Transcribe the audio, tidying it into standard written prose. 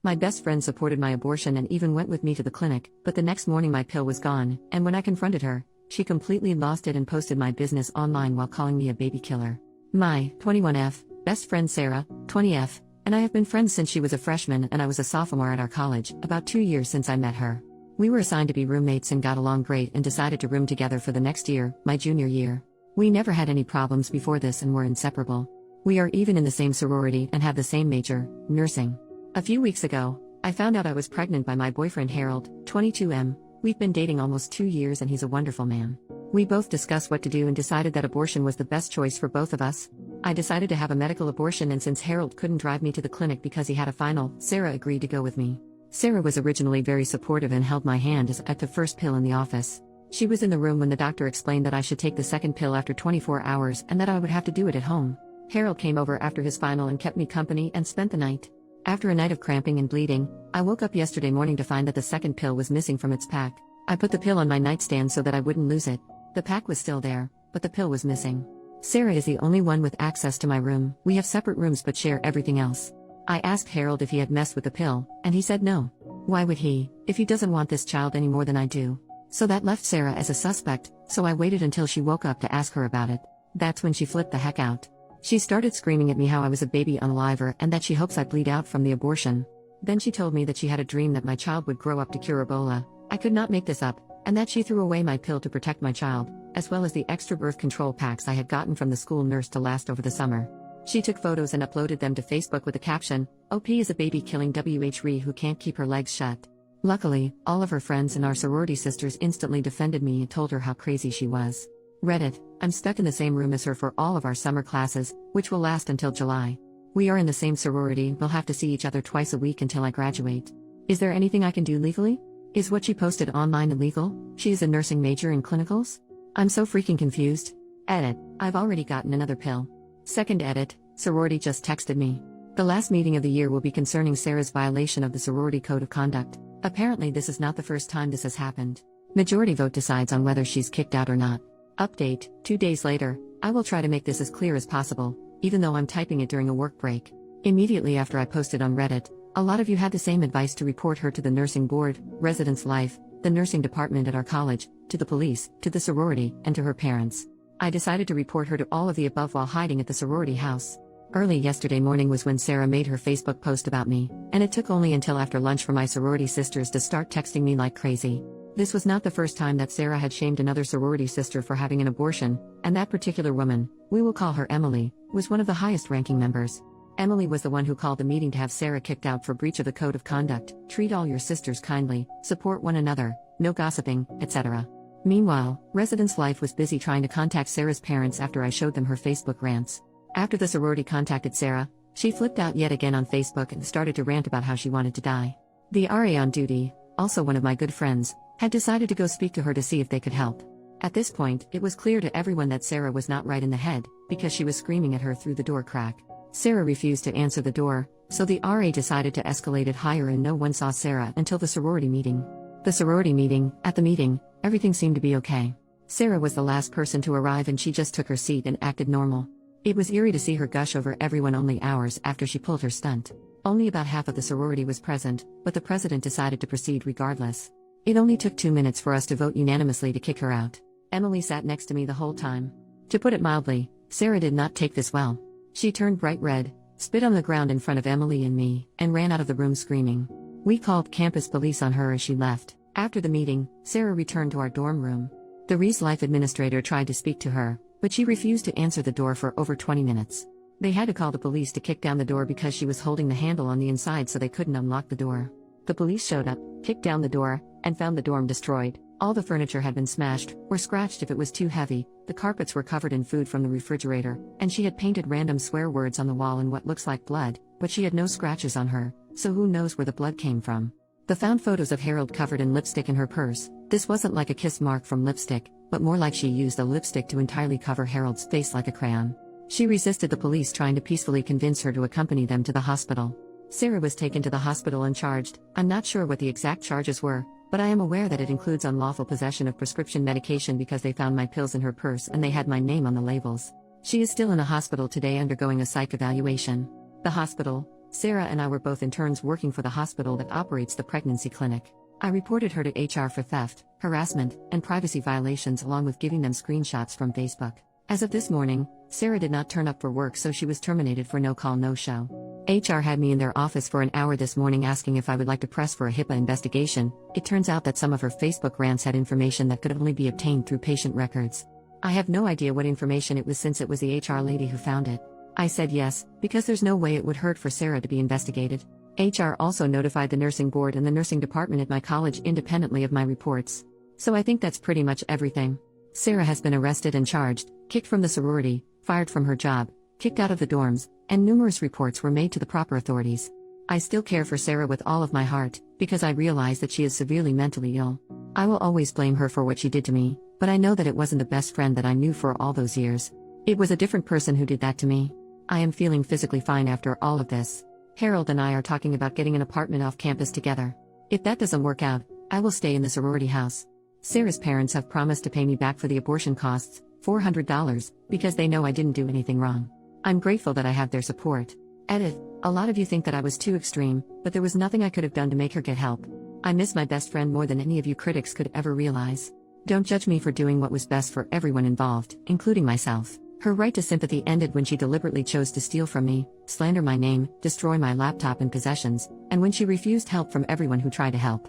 My best friend supported my abortion and even went with me to the clinic, but the next morning my pill was gone, and when I confronted her, she completely lost it and posted my business online while calling me a baby killer. My 21F best friend Sarah, 20F, and I have been friends since she was a freshman and I was a sophomore at our college, about 2 years since I met her. We were assigned to be roommates and got along great and decided to room together for the next year, my junior year. We never had any problems before this and were inseparable. We are even in the same sorority and have the same major, nursing. A few weeks ago, I found out I was pregnant by my boyfriend Harold, 22M. We've been dating almost 2 years and he's a wonderful man. We both discussed what to do and decided that abortion was the best choice for both of us. I decided to have a medical abortion, and since Harold couldn't drive me to the clinic because he had a final, Sarah agreed to go with me. Sarah was originally very supportive and held my hand as I took the first pill in the office. She was in the room when the doctor explained that I should take the second pill after 24 hours and that I would have to do it at home. Harold came over after his final and kept me company and spent the night. After a night of cramping and bleeding, I woke up yesterday morning to find that the second pill was missing from its pack. I put the pill on my nightstand so that I wouldn't lose it. The pack was still there, but the pill was missing. Sarah is the only one with access to my room. We have separate rooms but share everything else. I asked Harold if he had messed with the pill, and he said no. Why would he, if he doesn't want this child any more than I do? So that left Sarah as a suspect, so I waited until she woke up to ask her about it. That's when she flipped the heck out. She started screaming at me how I was a baby unaliver and that she hopes I bleed out from the abortion. Then she told me that she had a dream that my child would grow up to cure Ebola. I could not make this up, and that she threw away my pill to protect my child, as well as the extra birth control packs I had gotten from the school nurse to last over the summer. She took photos and uploaded them to Facebook with the caption, "OP is a baby-killing WHRE who can't keep her legs shut." Luckily, all of her friends and our sorority sisters instantly defended me and told her how crazy she was. Reddit, I'm stuck in the same room as her for all of our summer classes, which will last until July. We are in the same sorority, we'll have to see each other twice a week until I graduate. Is there anything I can do legally? Is what she posted online illegal? She is a nursing major in clinicals? I'm so freaking confused. Edit, I've already gotten another pill. Second edit, sorority just texted me. The last meeting of the year will be concerning Sarah's violation of the sorority code of conduct. Apparently this is not the first time this has happened. Majority vote decides on whether she's kicked out or not. Update, 2 days later, I will try to make this as clear as possible, even though I'm typing it during a work break. Immediately after I posted on Reddit, a lot of you had the same advice to report her to the nursing board, residence life, the nursing department at our college, to the police, to the sorority, and to her parents. I decided to report her to all of the above while hiding at the sorority house. Early yesterday morning was when Sarah made her Facebook post about me, and it took only until after lunch for my sorority sisters to start texting me like crazy. This was not the first time that Sarah had shamed another sorority sister for having an abortion, and that particular woman, we will call her Emily, was one of the highest ranking members. Emily was the one who called the meeting to have Sarah kicked out for breach of the code of conduct, treat all your sisters kindly, support one another, no gossiping, etc. Meanwhile, Residence Life was busy trying to contact Sarah's parents after I showed them her Facebook rants. After the sorority contacted Sarah, she flipped out yet again on Facebook and started to rant about how she wanted to die. The RA on duty, also one of my good friends, had decided to go speak to her to see if they could help. At this point, it was clear to everyone that Sarah was not right in the head, because she was screaming at her through the door crack. Sarah refused to answer the door, so the RA decided to escalate it higher and no one saw Sarah until the sorority meeting. At the meeting, everything seemed to be okay. Sarah was the last person to arrive and she just took her seat and acted normal. It was eerie to see her gush over everyone only hours after she pulled her stunt. Only about half of the sorority was present, but the president decided to proceed regardless. It only took 2 minutes for us to vote unanimously to kick her out. Emily sat next to me the whole time. To put it mildly, Sarah did not take this well. She turned bright red, spit on the ground in front of Emily and me, and ran out of the room screaming. We called campus police on her as she left. After the meeting, Sarah returned to our dorm room. The Reese Life administrator tried to speak to her, but she refused to answer the door for over 20 minutes. They had to call the police to kick down the door because she was holding the handle on the inside so they couldn't unlock the door. The police showed up, kicked down the door, and found the dorm destroyed. All the furniture had been smashed, or scratched if it was too heavy, the carpets were covered in food from the refrigerator, and she had painted random swear words on the wall in what looks like blood, but she had no scratches on her, so who knows where the blood came from. They found photos of Harold covered in lipstick in her purse. This wasn't like a kiss mark from lipstick, but more like she used a lipstick to entirely cover Harold's face like a crayon. She resisted the police trying to peacefully convince her to accompany them to the hospital. Sarah was taken to the hospital and charged. I'm not sure what the exact charges were, but I am aware that it includes unlawful possession of prescription medication because they found my pills in her purse and they had my name on the labels. She is still in a hospital today undergoing a psych evaluation. The hospital, Sarah and I were both interns working for the hospital that operates the pregnancy clinic. I reported her to HR for theft, harassment, and privacy violations along with giving them screenshots from Facebook. As of this morning, Sarah did not turn up for work, so she was terminated for no call, no show. HR had me in their office for an hour this morning asking if I would like to press for a HIPAA investigation. It turns out that some of her Facebook rants had information that could only be obtained through patient records. I have no idea what information it was since it was the HR lady who found it. I said yes, because there's no way it would hurt for Sarah to be investigated. HR also notified the nursing board and the nursing department at my college independently of my reports. So I think that's pretty much everything. Sarah has been arrested and charged, kicked from the sorority, fired from her job, kicked out of the dorms, and numerous reports were made to the proper authorities. I still care for Sarah with all of my heart, because I realize that she is severely mentally ill. I will always blame her for what she did to me, but I know that it wasn't the best friend that I knew for all those years. It was a different person who did that to me. I am feeling physically fine after all of this. Harold and I are talking about getting an apartment off campus together. If that doesn't work out, I will stay in the sorority house. Sarah's parents have promised to pay me back for the abortion costs, $400, because they know I didn't do anything wrong. I'm grateful that I have their support. Edit. A lot of you think that I was too extreme, but there was nothing I could have done to make her get help. I miss my best friend more than any of you critics could ever realize. Don't judge me for doing what was best for everyone involved, including myself. Her right to sympathy ended when she deliberately chose to steal from me, slander my name, destroy my laptop and possessions, and when she refused help from everyone who tried to help.